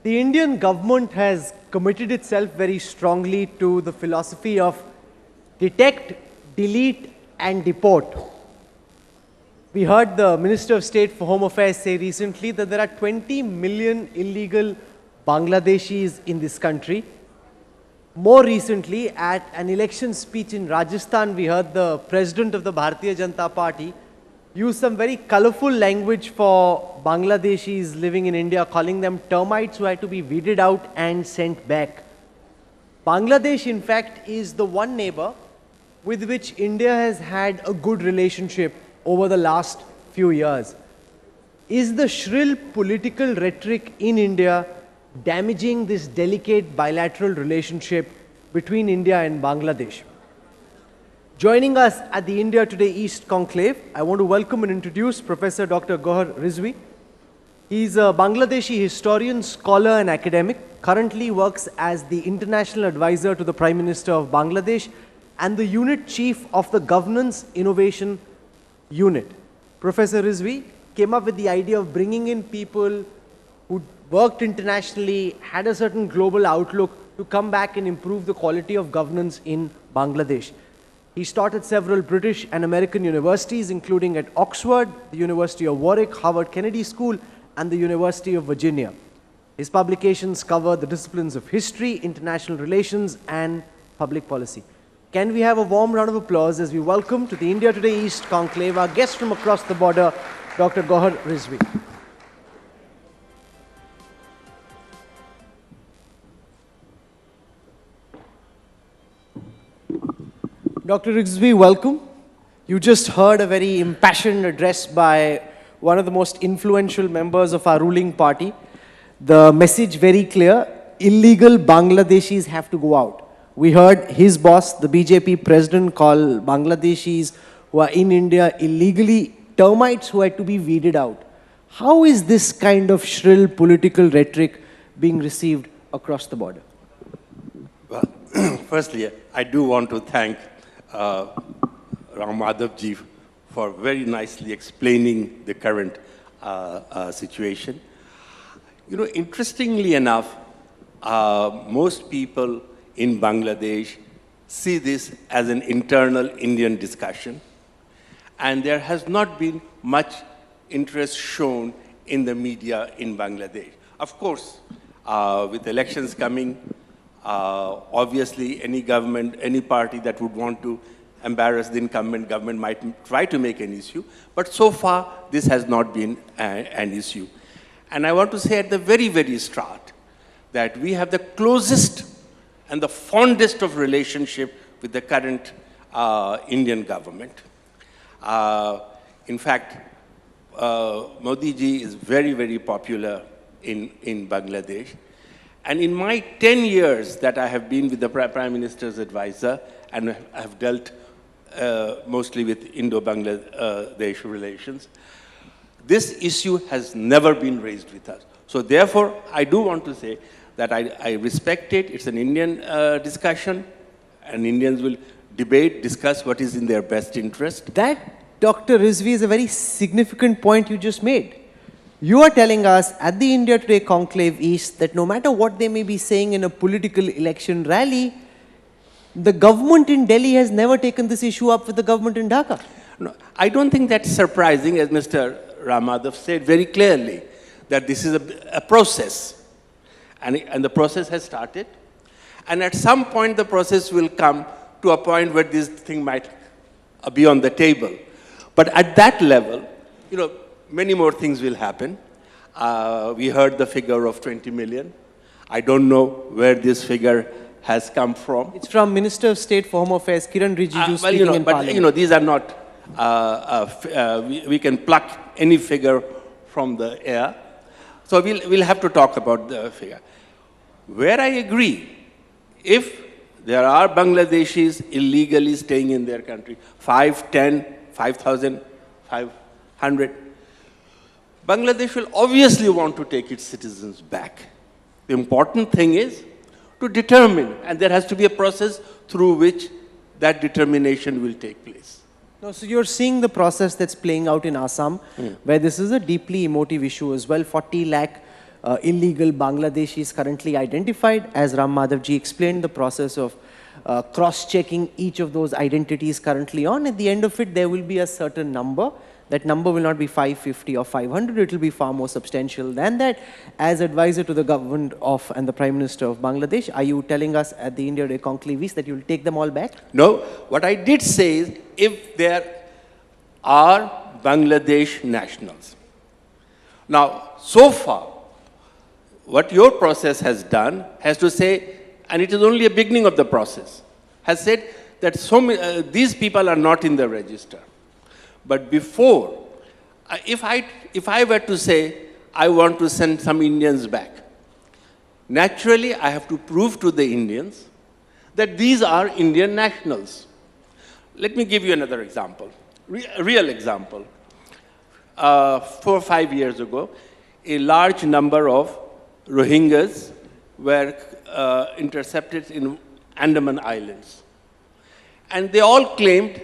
The Indian government has committed itself very strongly to the philosophy of detect, delete, and deport. We heard the Minister of State for Home Affairs say recently that there are 20 million illegal Bangladeshis in this country. More recently, at an election speech in Rajasthan, we heard the president of the Bharatiya Janata Party use some very colorful language for Bangladeshis living in India, calling them termites who had to be weeded out and sent back. Bangladesh, in fact, is the one neighbor with which India has had a good relationship over the last few years. Is the shrill political rhetoric in India damaging this delicate bilateral relationship between India and Bangladesh? Joining us at the India Today East Conclave, I want to welcome and introduce Professor Dr. Gowher Rizvi. He is a Bangladeshi historian, scholar and academic, currently works as the International Advisor to the Prime Minister of Bangladesh and the Unit Chief of the Governance Innovation Unit. Professor Rizvi came up with the idea of bringing in people who worked internationally, had a certain global outlook to come back and improve the quality of governance in Bangladesh. He's taught at several British and American universities, including at Oxford, the University of Warwick, Harvard Kennedy School, and the University of Virginia. His publications cover the disciplines of history, international relations, and public policy. Can we have a warm round of applause as we welcome to the India Today East Conclave our guest from across the border, Dr. Gowher Rizvi. Dr. Rizvi, welcome. You just heard a very impassioned address by one of the most influential members of our ruling party. The message very clear: illegal Bangladeshis have to go out. We heard his boss, the BJP president, call Bangladeshis who are in India illegally termites who had to be weeded out. How is this kind of shrill political rhetoric being received across the border? Well, firstly, I do want to thank Ram Madhavji for very nicely explaining the current situation. You know, interestingly enough, most people in Bangladesh see this as an internal Indian discussion, and there has not been much interest shown in the media in Bangladesh. Of course, with elections coming, obviously any government, any party that would want to embarrass the incumbent government might try to make an issue, but so far this has not been an issue. And I want to say at the very, very start that we have the closest and the fondest of relationship with the current Indian government. In fact, Modi ji is very, very popular in Bangladesh. And in my 10 years that I have been with the Prime Minister's advisor and I have dealt mostly with Indo-Bangladesh relations, this issue has never been raised with us. So therefore, I do want to say that I respect it. It's an Indian discussion, and Indians will debate, discuss what is in their best interest. That, Dr. Rizvi, is a very significant point you just made. You are telling us at the India Today Conclave East that no matter what they may be saying in a political election rally, the government in Delhi has never taken this issue up with the government in Dhaka. No, I don't think that's surprising, as Mr. Ramadhav said very clearly, that this is a process. And the process has started. And at some point, the process will come to a point where this thing might be on the table. But at that level, you know, many more things will happen. We heard the figure of 20 million. I don't know where this figure has come from. It's from Minister of State for Home Affairs, Kiran Rijiju, speaking in but Parliament. you know, these are not, we can pluck any figure from the air. So we'll have to talk about the figure. Where I agree, if there are Bangladeshis illegally staying in their country, 5, 10, 5,000, 500, Bangladesh will obviously want to take its citizens back. The important thing is to determine, and there has to be a process through which that determination will take place. No, so you're seeing the process that's playing out in Assam, where this is a deeply emotive issue as well. 40 lakh illegal Bangladeshis currently identified. As Ram Madhavji explained, the process of cross-checking each of those identities currently on. At the end of it, there will be a certain number. That number will not be 550 or 500, it will be far more substantial than that. As advisor to the government of and the Prime Minister of Bangladesh, are you telling us at the India Today Conclave East that you will take them all back? No, what I did say is if there are Bangladesh nationals. Now, so far, what your process has done has to say, and it is only a beginning of the process, has said that these people are not in the register. But before, if I were to say, I want to send some Indians back, naturally I have to prove to the Indians that these are Indian nationals. Let me give you another example, a real example. 4 or 5 years ago, a large number of Rohingyas were intercepted in Andaman Islands. And they all claimed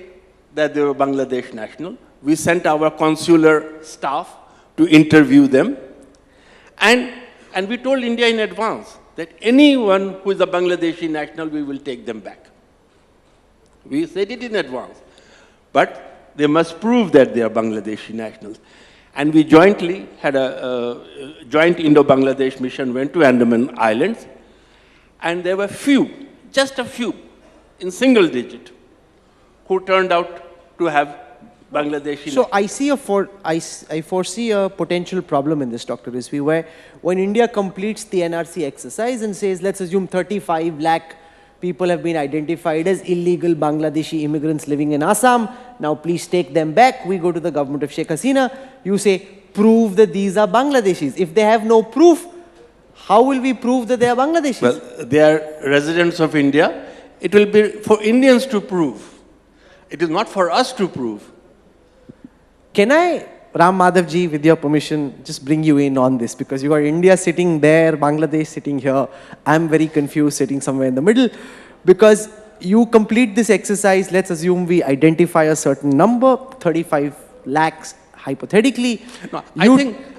that they were Bangladesh national. We sent our consular staff to interview them. And we told India in advance that anyone who is a Bangladeshi national, we will take them back. We said it in advance. But they must prove that they are Bangladeshi nationals. And we jointly had a joint Indo-Bangladesh mission, went to Andaman Islands. And there were few, just a few, in single digit, who turned out to have Bangladeshi. So I foresee a potential problem in this, Dr. Rizvi, where when India completes the NRC exercise and says, let's assume 35 lakh people have been identified as illegal Bangladeshi immigrants living in Assam, now please take them back. We go to the government of Sheikh Hasina, you say, prove that these are Bangladeshis. If they have no proof, how will we prove that they are Bangladeshis? Well, they are residents of India. It will be for Indians to prove. It is not for us to prove. Can I, Ram Madhavji, with your permission, just bring you in on this? Because you got India sitting there, Bangladesh sitting here. I'm very confused sitting somewhere in the middle. Because you complete this exercise, let's assume we identify a certain number, 35 lakhs, hypothetically. No,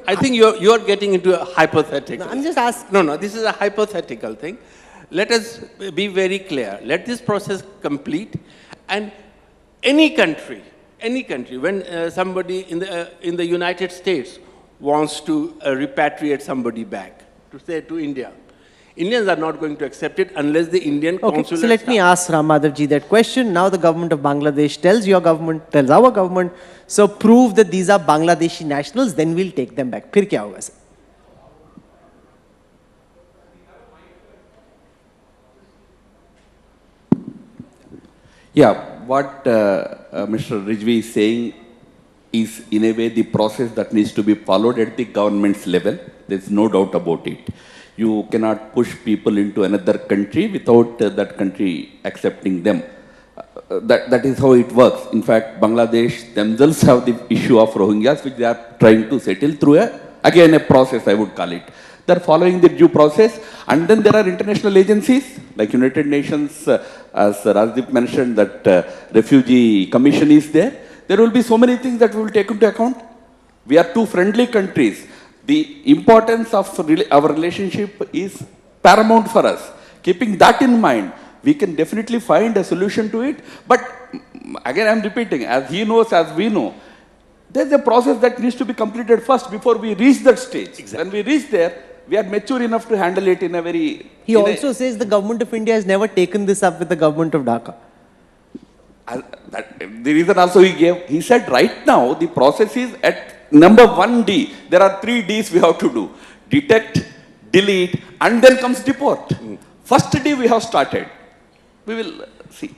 I think you're getting into a hypothetical. No, I'm just asking. No, this is a hypothetical thing. Let us be very clear. Let this process complete, and any country, when somebody in the United States wants to repatriate somebody back, to say to India, Indians are not going to accept it unless the Indian consulate. So let me ask Ram Madhavji that question. Now the government of Bangladesh tells your government, tells our government, so prove that these are Bangladeshi nationals, then we'll take them back. Phir kya hoga, sir? Yeah, what Mr. Rizvi is saying is in a way the process that needs to be followed at the government's level. There's no doubt about it. You cannot push people into another country without that country accepting them. That is how it works. In fact, Bangladesh themselves have the issue of Rohingyas, which they are trying to settle through a process, I would call it. They're following the due process, and then there are international agencies like United Nations, as Rajdeep mentioned, that Refugee Commission is there. There will be so many things that we will take into account. We are two friendly countries. The importance of our relationship is paramount for us. Keeping that in mind, we can definitely find a solution to it. But again, I'm repeating, as he knows, as we know, there's a process that needs to be completed first before we reach that stage. Exactly. When we reach there, we are mature enough to handle it in a very... He also says the government of India has never taken this up with the government of Dhaka. The reason also he gave, he said right now the process is at number 1D. There are 3 Ds we have to do. Detect, delete, and then comes deport. First D we have started. We will see.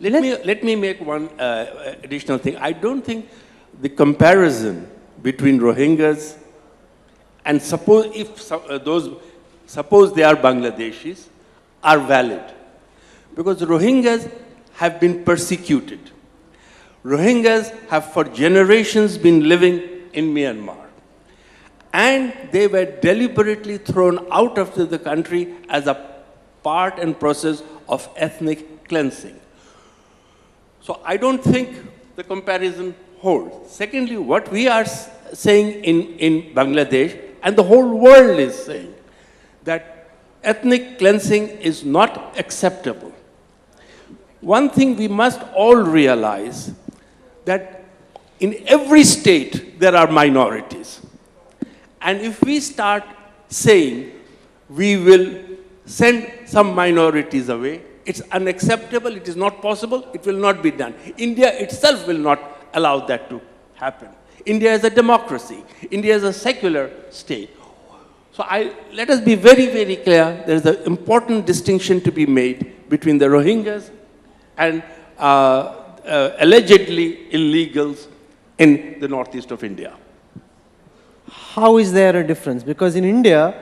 Let me make one additional thing. I don't think the comparison between Rohingyas and suppose they are Bangladeshis are valid, because Rohingyas have been persecuted. Rohingyas have for generations been living in Myanmar, and they were deliberately thrown out of the country as a part and process of ethnic cleansing. So I don't think the comparison holds. Secondly, what we are saying in Bangladesh, and the whole world is saying, that ethnic cleansing is not acceptable. One thing we must all realize, that in every state there are minorities. And if we start saying we will send some minorities away, it's unacceptable, it is not possible, it will not be done. India itself will not allow that to happen. India is a democracy. India is a secular state. So let us be very, very clear. There is an important distinction to be made between the Rohingyas and allegedly illegals in the northeast of India. How is there a difference? Because in India,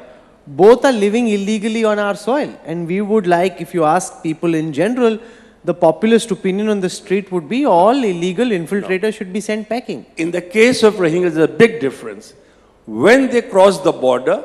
both are living illegally on our soil. And we would like, if you ask people in general, the populist opinion on the street would be all illegal infiltrators should be sent packing. In the case of Rohingyas, there's a big difference. When they crossed the border,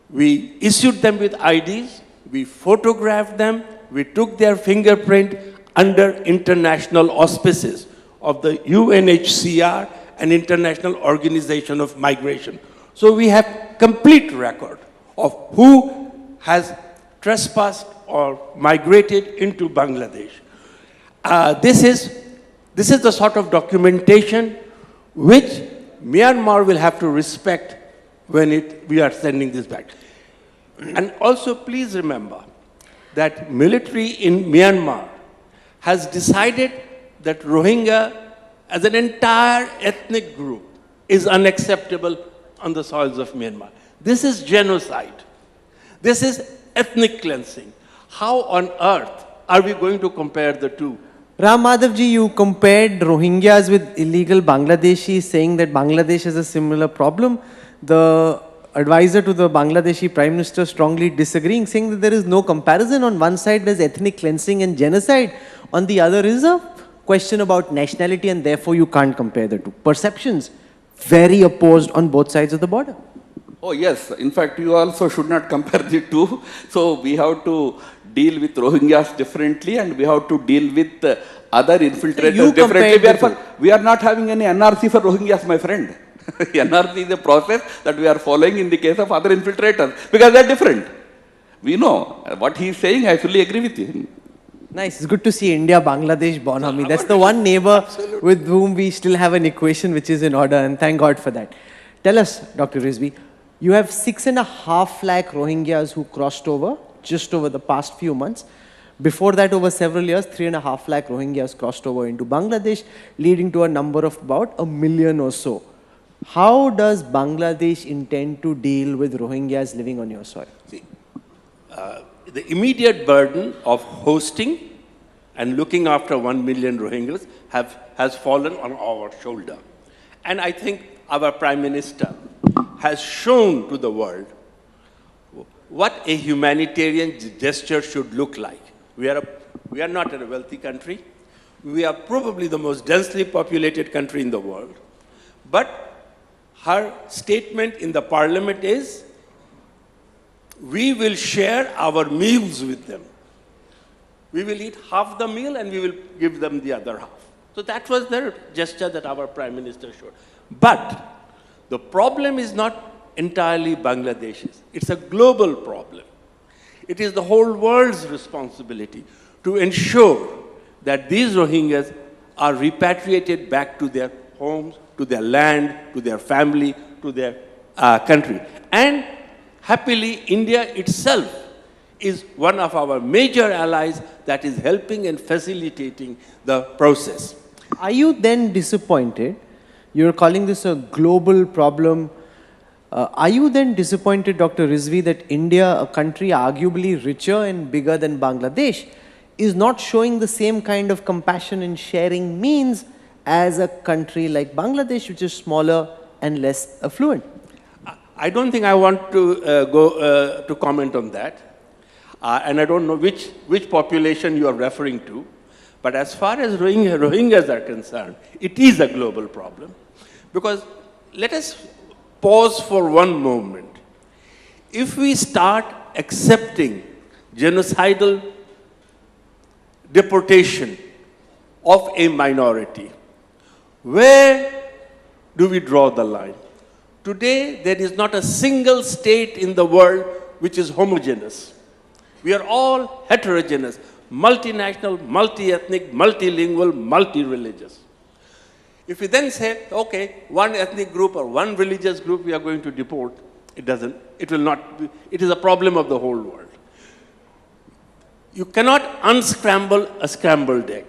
we issued them with IDs, we photographed them, we took their fingerprint under international auspices of the UNHCR, an international organization of migration. So we have complete record of who has trespassed or migrated into Bangladesh. This is the sort of documentation which Myanmar will have to respect when we are sending this back. And also please remember that military in Myanmar has decided that Rohingya as an entire ethnic group is unacceptable on the soils of Myanmar. This is genocide. This is ethnic cleansing. How on earth are we going to compare the two? Ram Madhavji, you compared Rohingyas with illegal Bangladeshis, saying that Bangladesh has a similar problem. The advisor to the Bangladeshi Prime Minister strongly disagreeing, saying that there is no comparison. On one side there's ethnic cleansing and genocide. On the other is a question about nationality, and therefore you can't compare the two. Perceptions very opposed on both sides of the border. Oh yes, in fact you also should not compare the two. So we have to deal with Rohingyas differently and we have to deal with other infiltrators differently. We are not having any NRC for Rohingyas, my friend. NRC is a process that we are following in the case of other infiltrators because they are different. We know what he is saying, I fully agree with him. Nice. It's good to see India, Bangladesh, Bonami. That's the one neighbor with whom we still have an equation which is in order, and thank God for that. Tell us, Dr. Rizvi, you have 6.5 lakh Rohingyas who crossed over just over the past few months. Before that, over several years, 3.5 lakh Rohingyas crossed over into Bangladesh, leading to a number of about 1 million or so. How does Bangladesh intend to deal with Rohingyas living on your soil? See, the immediate burden of hosting and looking after 1 million Rohingyas has fallen on our shoulder. And I think our Prime Minister has shown to the world what a humanitarian gesture should look like. We are not a wealthy country. We are probably the most densely populated country in the world. But her statement in the parliament is, we will share our meals with them. We will eat half the meal and we will give them the other half. So that was the gesture that our Prime Minister showed. But the problem is not entirely Bangladesh's. It's a global problem. It is the whole world's responsibility to ensure that these Rohingyas are repatriated back to their homes, to their land, to their family, to their country. And happily, India itself is one of our major allies that is helping and facilitating the process. Are you then disappointed? You're calling this a global problem. Are you then disappointed, Dr. Rizvi, that India, a country arguably richer and bigger than Bangladesh, is not showing the same kind of compassion in sharing means as a country like Bangladesh, which is smaller and less affluent? I don't think I want to go to comment on that. And I don't know which population you are referring to. But as far as Rohingyas are concerned, it is a global problem. Because let us pause for one moment. If we start accepting genocidal deportation of a minority, where do we draw the line? Today, there is not a single state in the world which is homogeneous. We are all heterogeneous, multinational, multi-ethnic, multilingual, multi-religious. If we then say, okay, one ethnic group or one religious group we are going to deport, it will not be, it is a problem of the whole world. You cannot unscramble a scrambled egg.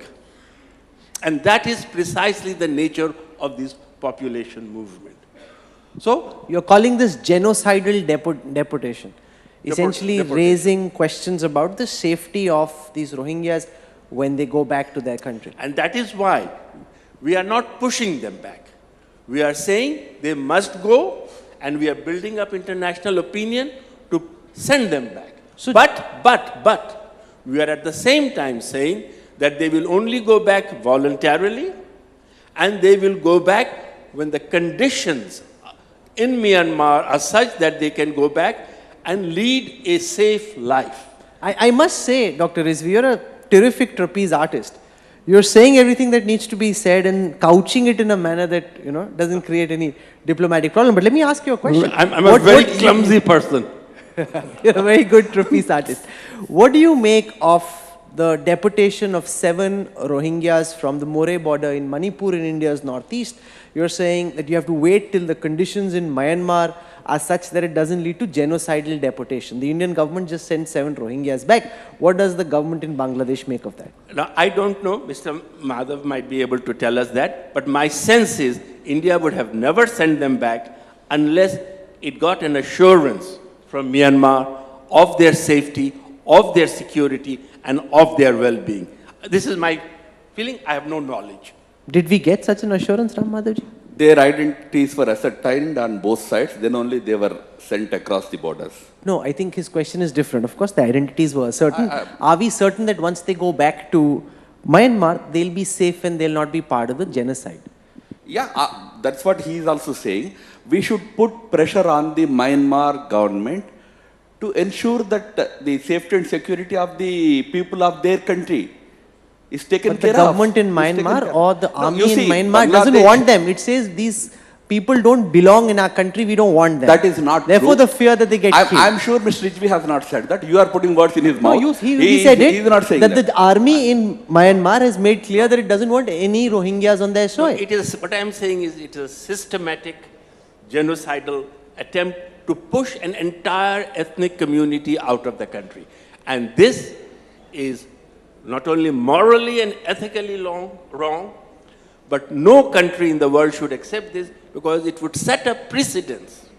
And that is precisely the nature of this population movement. So, you're calling this genocidal deportation, essentially raising questions about the safety of these Rohingyas when they go back to their country. And that is why we are not pushing them back. We are saying they must go, and we are building up international opinion to send them back. So, but, we are at the same time saying that they will only go back voluntarily, and they will go back when the conditions in Myanmar are such that they can go back and lead a safe life. I must say, Dr. Rizvi, you're a terrific trapeze artist. You're saying everything that needs to be said and couching it in a manner that, doesn't create any diplomatic problem. But let me ask you a question. I'm a very clumsy person. You're a very good trapeze artist. What do you make of the deportation of 7 Rohingyas from the More border in Manipur in India's northeast? You're saying that you have to wait till the conditions in Myanmar are such that it doesn't lead to genocidal deportation. The Indian government just sent 7 Rohingyas back. What does the government in Bangladesh make of that? Now, I don't know. Mr. Madhav might be able to tell us that. But my sense is India would have never sent them back unless it got an assurance from Myanmar of their safety, of their security, and of their well-being. This is my feeling. I have no knowledge. Did we get such an assurance, Ram Madhavji? Their identities were ascertained on both sides, then only they were sent across the borders. No, I think his question is different. Of course, the identities were certain. Are we certain that once they go back to Myanmar, they'll be safe and they'll not be part of the genocide? Yeah, that's what he is also saying. We should put pressure on the Myanmar government to ensure that the safety and security of the people of their country is taken care of. But the government in Myanmar or the army in Myanmar doesn't want them. It says these people don't belong in our country, we don't want them. That is not Therefore, true. the fear that they get killed. I'm sure Mr. Rijvi has not said that. You are putting words in his mouth. No, he said it. He is not saying that the army in Myanmar has made clear that it doesn't want any Rohingyas on their soil. It is, what I am saying is it is a systematic genocidal attempt to push an entire ethnic community out of the country. And this is not only morally and ethically wrong, but no country in the world should accept this because it would set a precedence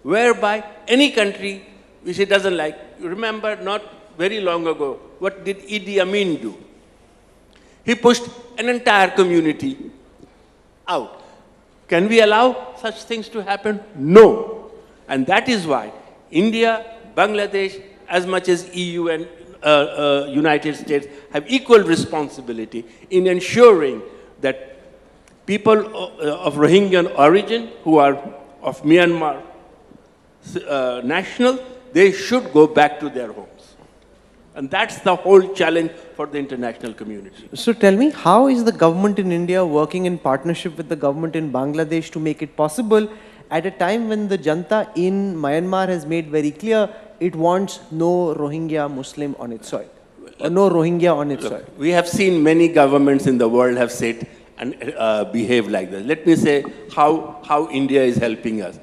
whereby any country which it doesn't like, you remember not very long ago, what did Idi Amin do? He pushed an entire community out. Can we allow such things to happen? No. And that is why India, Bangladesh, as much as EU and United States have equal responsibility in ensuring that people of Rohingya origin who are of Myanmar national, they should go back to their homes. And that's the whole challenge for the international community. So tell me, how is the government in India working in partnership with the government in Bangladesh to make it possible at a time when the Janta in Myanmar has made very clear it wants no Rohingya Muslim on its soil, or no Rohingya on its soil? We have seen many governments in the world have said and behave like this. Let me say how India is helping us.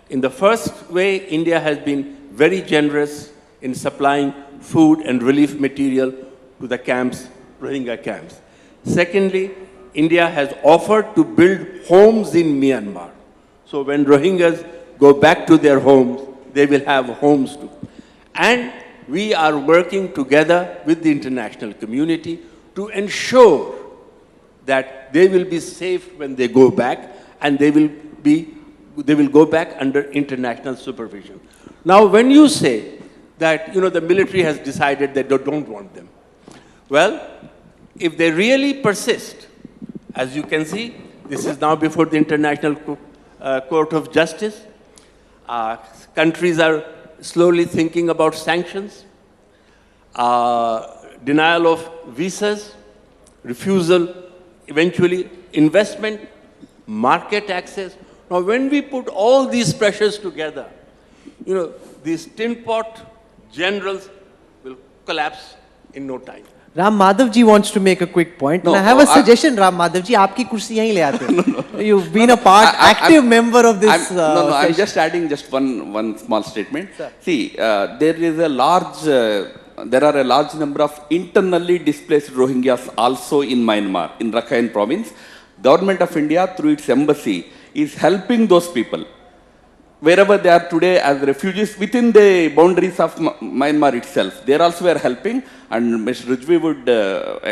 In the first way, India has been very generous in supplying food and relief material to the camps, Rohingya camps. Secondly, India has offered to build homes in Myanmar. So when Rohingyas go back to their homes, they will have homes too. And we are working together with the international community to ensure that they will be safe when they go back, and they will go back under international supervision. Now, when you say that the military has decided that they don't want them, well, if they really persist, as you can see, this is now before the International Court of Justice. Countries are slowly thinking about sanctions, denial of visas, refusal, eventually investment, market access. Now, when we put all these pressures together, you know, these tin pot generals will collapse in no time. Ram Madhav ji wants to make a quick point. No, and I have a suggestion, Ram Madhav ji. Aapki kursi yahin le aate. You've been a active member of this. I'm just adding just one small statement. Sir. See, there are a large number of internally displaced Rohingyas also in Myanmar, in Rakhine province. Government of India, through its embassy, is helping those people wherever they are today as refugees within the boundaries of Myanmar itself. They also are helping, and Mr. Rizvi would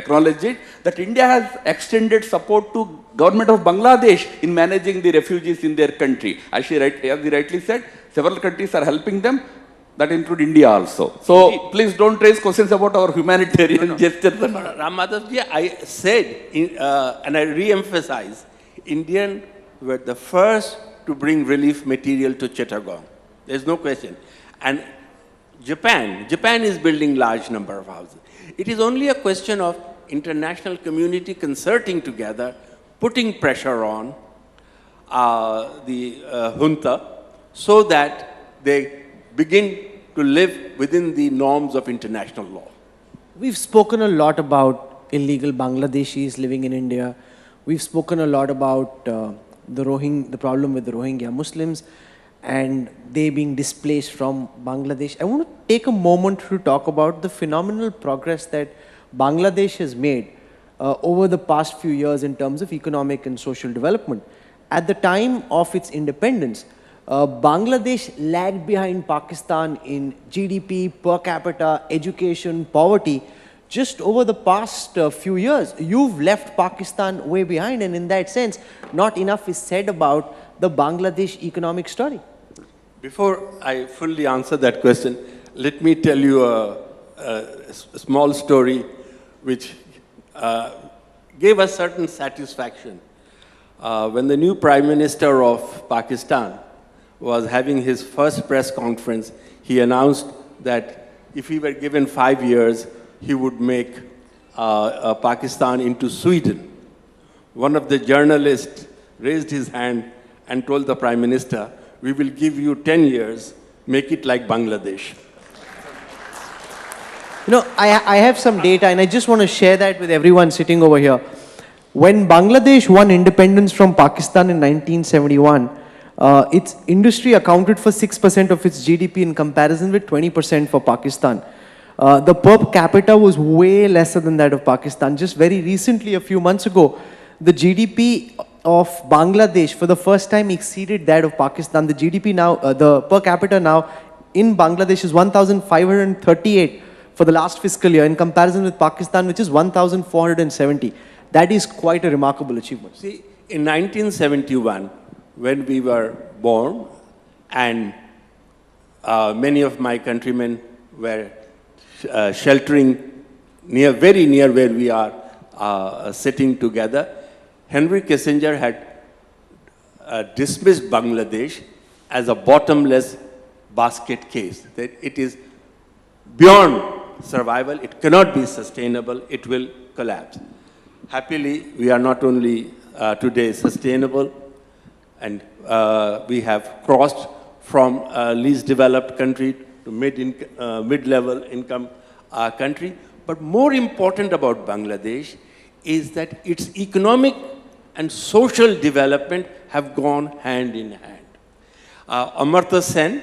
acknowledge it, that India has extended support to government of Bangladesh in managing the refugees in their country. As he rightly said, several countries are helping them, that include India also. So please don't raise questions about our humanitarian gestures. Ram Madhav ji, I said, and I re-emphasize, Indian were the first to bring relief material to Chittagong. There's no question. And Japan is building large number of houses. It is only a question of international community concerting together, putting pressure on the junta so that they begin to live within the norms of international law. We've spoken a lot about illegal Bangladeshis living in India. We've spoken a lot about the problem with the Rohingya Muslims and they being displaced from Bangladesh. I want to take a moment to talk about the phenomenal progress that Bangladesh has made over the past few years in terms of economic and social development. At the time of its independence, Bangladesh lagged behind Pakistan in GDP, per capita, education, poverty. Just over the past few years, you've left Pakistan way behind, and in that sense, not enough is said about the Bangladesh economic story. Before I fully answer that question, let me tell you a small story which gave us certain satisfaction. When the new Prime Minister of Pakistan was having his first press conference, he announced that if he were given 5 years, he would make Pakistan into Sweden. One of the journalists raised his hand and told the Prime Minister, "We will give you 10 years, make it like Bangladesh." You know, I have some data and I just want to share that with everyone sitting over here. When Bangladesh won independence from Pakistan in 1971, its industry accounted for 6% of its GDP in comparison with 20% for Pakistan. The per capita was way lesser than that of Pakistan. Just very recently, a few months ago, the GDP of Bangladesh for the first time exceeded that of Pakistan. The GDP now, the per capita now in Bangladesh is 1,538 for the last fiscal year in comparison with Pakistan, which is 1,470. That is quite a remarkable achievement. See, in 1971, when we were born, and many of my countrymen were sheltering very near where we are sitting together, Henry Kissinger had dismissed Bangladesh as a bottomless basket case, that it is beyond survival, it cannot be sustainable, it will collapse. Happily, we are not only today sustainable, and we have crossed from least developed country to mid-level income country. But more important about Bangladesh is that its economic and social development have gone hand in hand. Amartya Sen,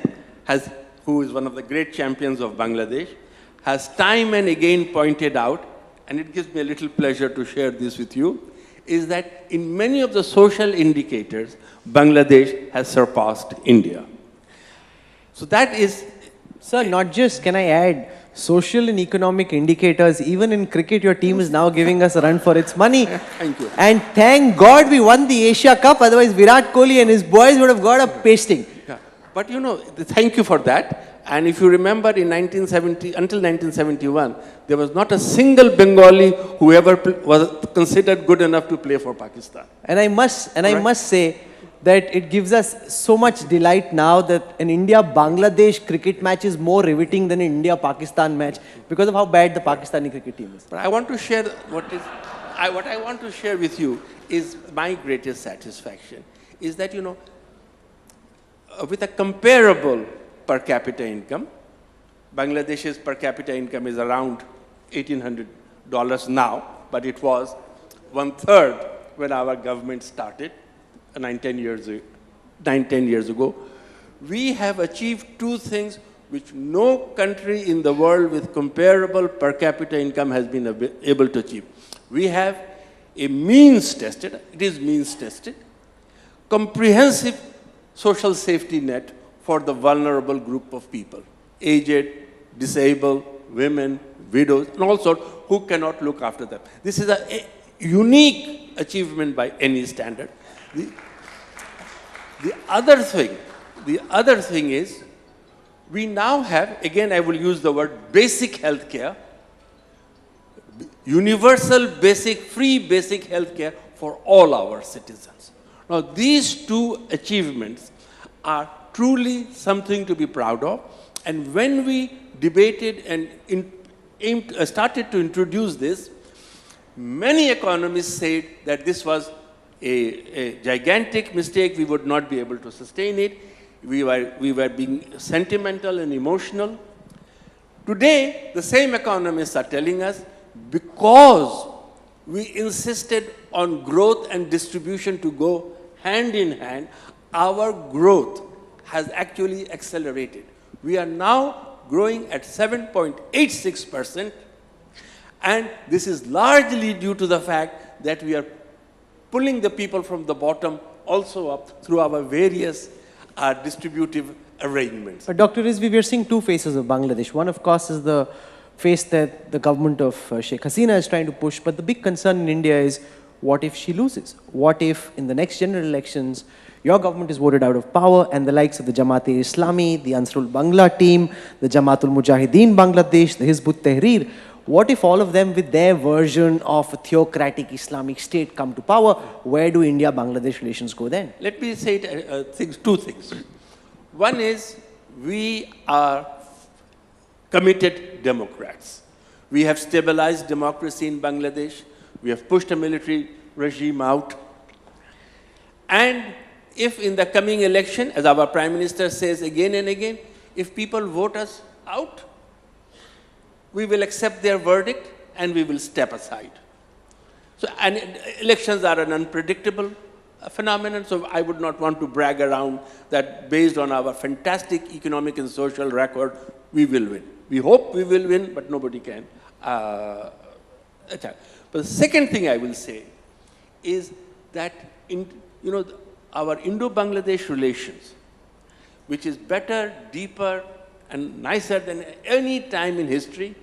who is one of the great champions of Bangladesh, has time and again pointed out, and it gives me a little pleasure to share this with you, is that in many of the social indicators, Bangladesh has surpassed India. So that is... Sir, not just, can I add, social and economic indicators, even in cricket, your team is now giving us a run for its money. Thank you. And thank God we won the Asia Cup, otherwise Virat Kohli and his boys would have got a pasting. Yeah. But you know, thank you for that. And if you remember, in 1970, until 1971, there was not a single Bengali who ever was considered good enough to play for Pakistan. And I must say that it gives us so much delight now that an India-Bangladesh cricket match is more riveting than an India-Pakistan match because of how bad the Pakistani cricket team is. But I want to share what I want to share with you is my greatest satisfaction is that, you know, with a comparable per capita income. Bangladesh's per capita income is around $1,800 now, but it was 1/3 when our government started 9-10 years ago. We have achieved two things which no country in the world with comparable per capita income has been able to achieve. We have a means-tested, it is means-tested, comprehensive social safety net for the vulnerable group of people, aged, disabled, women, widows, and all sorts who cannot look after them. This is a unique achievement by any standard. The other thing is, we now have, again I will use the word basic health care, universal basic, free basic health care for all our citizens. Now these two achievements are truly something to be proud of, and when we debated and started to introduce this, many economists said that this was a gigantic mistake, we would not be able to sustain it, we were being sentimental and emotional. Today, the same economists are telling us, because we insisted on growth and distribution to go hand in hand, our growth has actually accelerated. We are now growing at 7.86%, and this is largely due to the fact that we are pulling the people from the bottom also up through our various distributive arrangements. But Dr. Rizvi, we are seeing two faces of Bangladesh. One, of course, is the face that the government of Sheikh Hasina is trying to push, but the big concern in India is, what if she loses? What if in the next general elections, your government is voted out of power and the likes of the Jamaat-e-Islami, the Ansarul Bangla team, the Jamaatul Mujahideen Bangladesh, the Hizb ut-Tahrir, what if all of them with their version of a theocratic Islamic state come to power? Where do India-Bangladesh relations go then? Let me say two things. One is, we are committed Democrats. We have stabilized democracy in Bangladesh. We have pushed a military regime out. And if in the coming election, as our Prime Minister says again and again, if people vote us out, we will accept their verdict and we will step aside. So, and elections are an unpredictable phenomenon, so I would not want to brag around that based on our fantastic economic and social record, we will win. We hope we will win, but nobody can. But the second thing I will say is that our Indo-Bangladesh relations, which is better, deeper, and nicer than any time in history.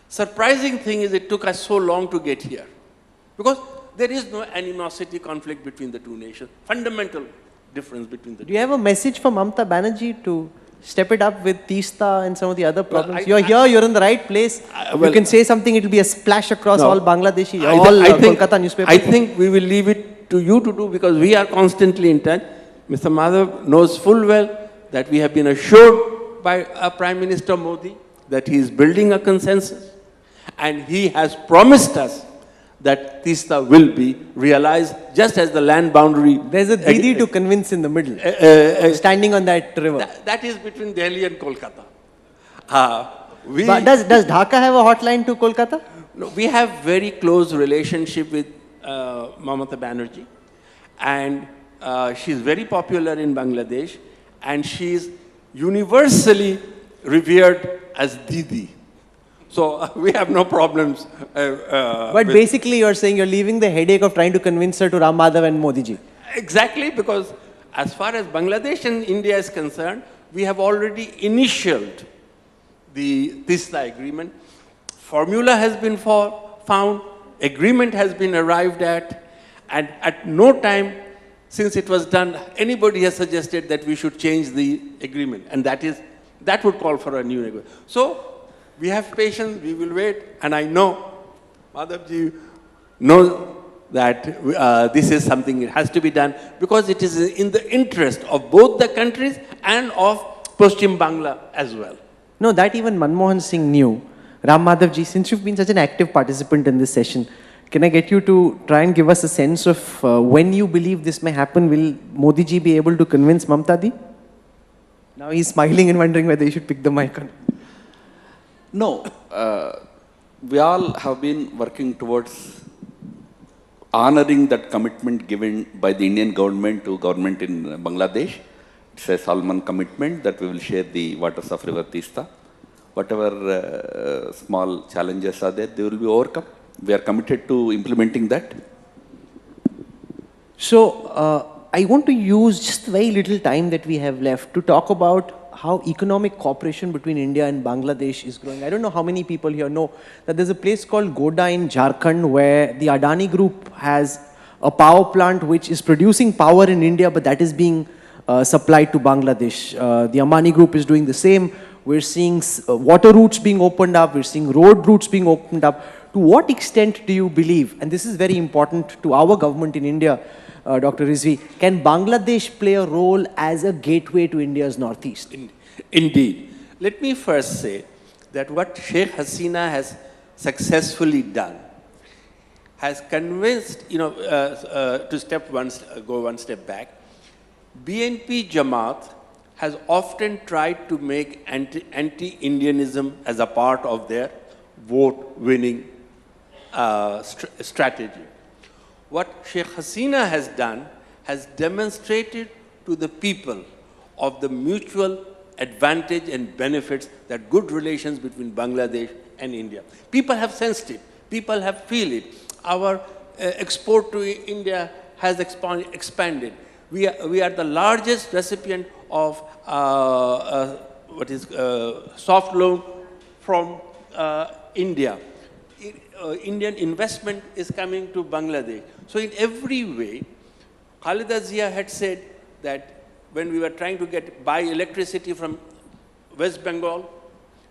Surprising thing is it took us so long to get here, because there is no animosity, conflict between the two nations, fundamental difference between the two. Do you have a message for Mamata Banerjee to step it up with Teesta and some of the other problems? You're here, you're in the right place. You can say something, it will be a splash across all Bangladeshi, Kolkata newspapers. I think we will leave it to you to do, because we are constantly in touch. Mr. Madhav knows full well that we have been assured by Prime Minister Modi that he is building a consensus, and he has promised us that Teesta will be realized just as the land boundary. There's a Didi to convince in the middle, standing on that river. That is between Delhi and Kolkata. But does Dhaka have a hotline to Kolkata? No, we have very close relationship with Mamata Banerjee, and she's very popular in Bangladesh, and she's universally revered as Didi. So we have no problems. But basically you're saying you're leaving the headache of trying to convince her to Ram Madhav and Modi ji. Exactly, because as far as Bangladesh and India is concerned, we have already initialed the Teesta agreement. Formula has been found, agreement has been arrived at, and at no time since it was done, anybody has suggested that we should change the agreement, and that would call for a new agreement. So we have patience, we will wait, and I know Madhavji knows that this is something that has to be done, because it is in the interest of both the countries and of Paschim Bangla as well. No, that even Manmohan Singh knew. Ram Madhavji, since you've been such an active participant in this session, can I get you to try and give us a sense of when you believe this may happen? Will Modi ji be able to convince Mamta di? Now he's smiling and wondering whether he should pick the mic on. No, we all have been working towards honoring that commitment given by the Indian government to government in Bangladesh. It's a Salman commitment that we will share the waters of River Teesta. Whatever small challenges are there, they will be overcome. We are committed to implementing that. So, I want to use just very little time that we have left to talk about how economic cooperation between India and Bangladesh is growing. I don't know how many people here know that there's a place called Godda in Jharkhand where the Adani Group has a power plant which is producing power in India, but that is being supplied to Bangladesh. The Ambani Group is doing the same. We're seeing water routes being opened up. We're seeing road routes being opened up. To what extent do you believe, and this is very important to our government in India, Dr. Rizvi, can Bangladesh play a role as a gateway to India's northeast? Indeed. Let me first say that what Sheikh Hasina has successfully done has convinced, to go one step back, BNP Jamaat has often tried to make anti-Indianism as a part of their vote-winning strategy. What Sheikh Hasina has done has demonstrated to the people of the mutual advantage and benefits that good relations between Bangladesh and India. People have sensed it. People have feel it. Our export to India has expanded. We are the largest recipient of soft loan from India. Indian investment is coming to Bangladesh. So in every way, Khalida Zia had said that when we were trying to buy electricity from West Bengal,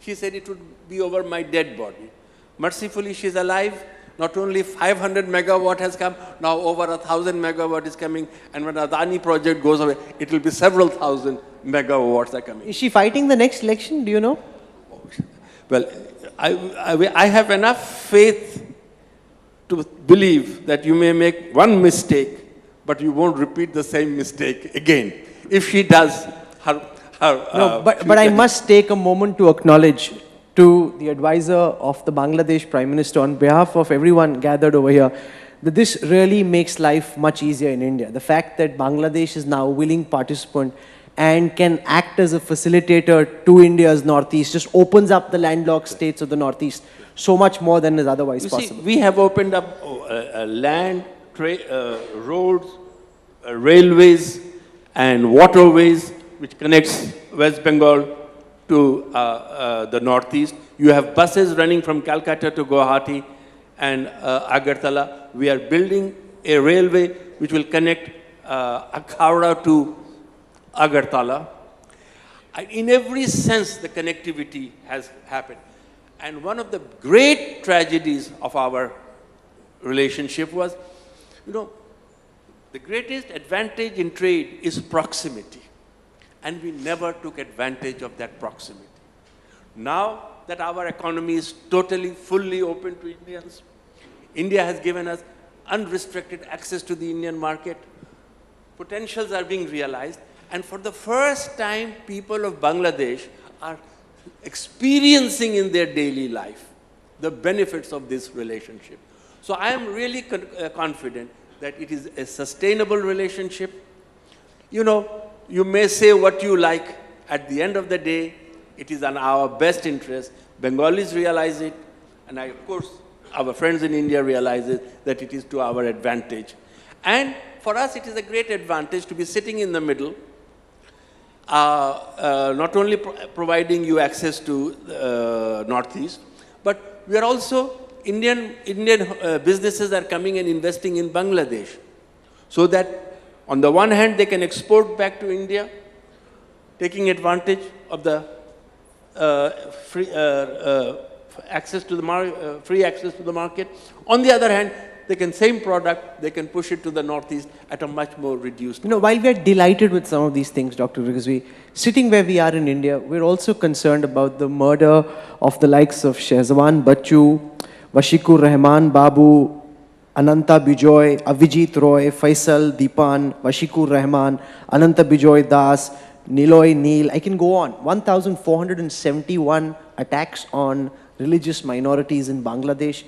she said it would be over my dead body. Mercifully, she's alive. Not only 500 megawatt has come, now over 1,000 megawatt is coming. And when Adani project goes away, it will be several thousand megawatts are coming. Is she fighting the next election? Do you know? Well, I have enough faith to believe that you may make one mistake, but you won't repeat the same mistake again. If she does, but I must take a moment to acknowledge to the advisor of the Bangladesh Prime Minister on behalf of everyone gathered over here that this really makes life much easier in India. The fact that Bangladesh is now a willing participant and can act as a facilitator to India's northeast just opens up the landlocked states of the northeast so much more than is otherwise possible. See, we have opened up land, roads, railways and waterways which connects West Bengal to the northeast. You have buses running from Calcutta to Guwahati and Agartala. We are building a railway which will connect Akhara to Agartala. In every sense, the connectivity has happened. And one of the great tragedies of our relationship was, the greatest advantage in trade is proximity. And we never took advantage of that proximity. Now that our economy is totally, fully open to Indians, India has given us unrestricted access to the Indian market. Potentials are being realized. And for the first time, people of Bangladesh are experiencing in their daily life the benefits of this relationship. So I am really confident that it is a sustainable relationship. You may say what you like. At the end of the day, it is in our best interest. Bengalis realize it, and of course, our friends in India realize it, that it is to our advantage. And for us, it is a great advantage to be sitting in the middle, not only providing you access to the northeast, but we are also, Indian businesses are coming and investing in Bangladesh, so that on the one hand, they can export back to India, taking advantage of the free access to the market. On the other hand, same product, they can push it to the northeast at a much more reduced cost. While we are delighted with some of these things, Dr. Rizvi, sitting where we are in India, we're also concerned about the murder of the likes of Shehzawan Bachchu, Washikur Rahman Babu, Ananta Bijoy, Avijit Roy, Faisal, Dipan, Washikur Rahman, Ananta Bijoy Das, Niloy, Neil, I can go on. 1,471 attacks on religious minorities in Bangladesh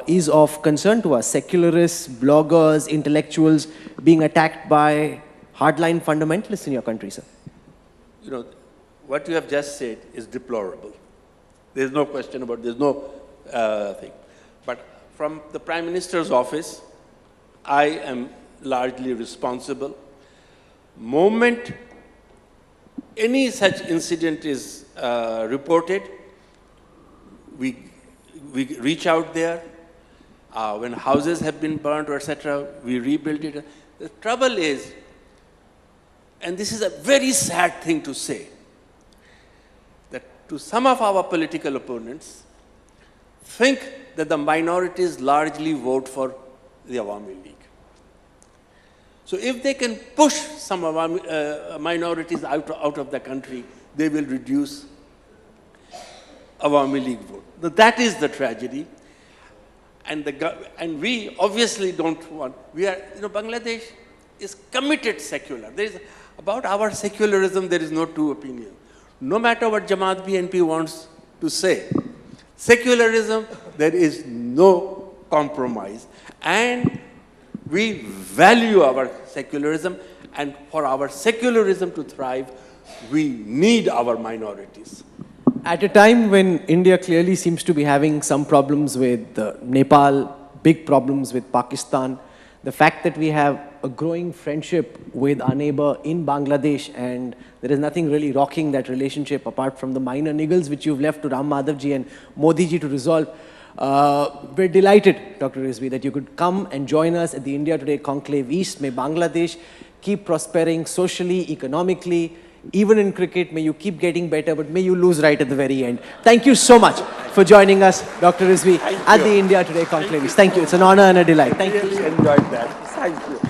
is of concern to us. Secularists, bloggers, intellectuals being attacked by hardline fundamentalists in your country, sir. You know, what you have just said is deplorable. There's no question about it. There's no thing. But from the Prime Minister's office, I am largely responsible. Moment any such incident is reported, we reach out there. When houses have been burned, etc., we rebuild it. The trouble is, and this is a very sad thing to say, that to some of our political opponents, think that the minorities largely vote for the Awami League. So if they can push some minorities out of the country, they will reduce Awami League vote. Now, that is the tragedy. And we obviously don't want, Bangladesh is committed secular. About our secularism, there is no two opinion. No matter what Jamaat BNP wants to say, secularism, there is no compromise. And we value our secularism, and for our secularism to thrive, we need our minorities. At a time when India clearly seems to be having some problems with Nepal, big problems with Pakistan, the fact that we have a growing friendship with our neighbor in Bangladesh, and there is nothing really rocking that relationship apart from the minor niggles which you've left to Ram Madhavji and Modi ji to resolve. We're delighted, Dr. Rizvi, that you could come and join us at the India Today Conclave East. May Bangladesh keep prospering socially, economically, even in cricket. May you keep getting better, but may you lose right at the very end. Thank you so much for joining us, Dr. Rizvi, at the India Today Conclave East. Thank you. It's an honor and a delight. Thank you. I really enjoyed that. Thank you.